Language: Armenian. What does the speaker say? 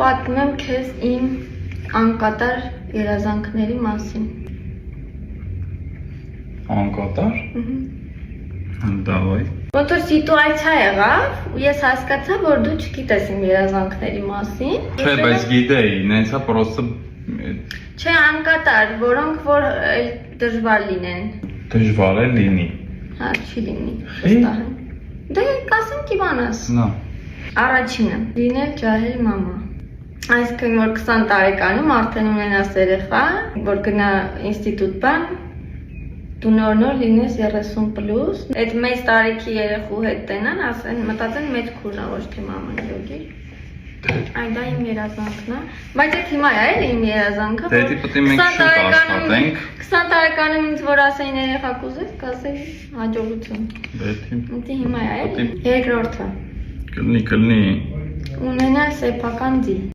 Պատմում եմ քեզ իմ անկատար երազանքների մասին։ Անկատար? Դավայ։ Ոնց որ սիտուացիա եղավ, ու ես հասկացա, որ դու չգիտես իմ երազանքների մասին։ Չէ, բայց գիտեի, նայեցա պրոստը Չէ, անկատար, որոնք որ դժվար լինեն։ դժվար է լինի։ Հա, չի լինի, վստահ եմ։ Դե կասեմ կիմանաս։ Նա։ Առաջինը՝ լինել ջահել մամա։ Այսինքն որ 20 տարեկանում արդեն ունենաս երեխա, որ գնա ինստիտուտ բան, դու նոր լինես 30+, այդ մեծ տարիքի երեխու հետ տենան, ասեն, մտածեն մեծ քուրնա, ոչ թե մաման յոգի։ Այ դա իմ երազանքն է, բայց այդ հիմա է էլի իմ երազանքը, Դե պետք է մենք շուտ աշխատենք։ 20 տարեկանում ինձ որ ասեին երեխա կուզես, կասեի հաջողություն։ Դե հիմա է էլի։ Երկրորդը՝ Կլնի։ ունենալ սեփական ձի։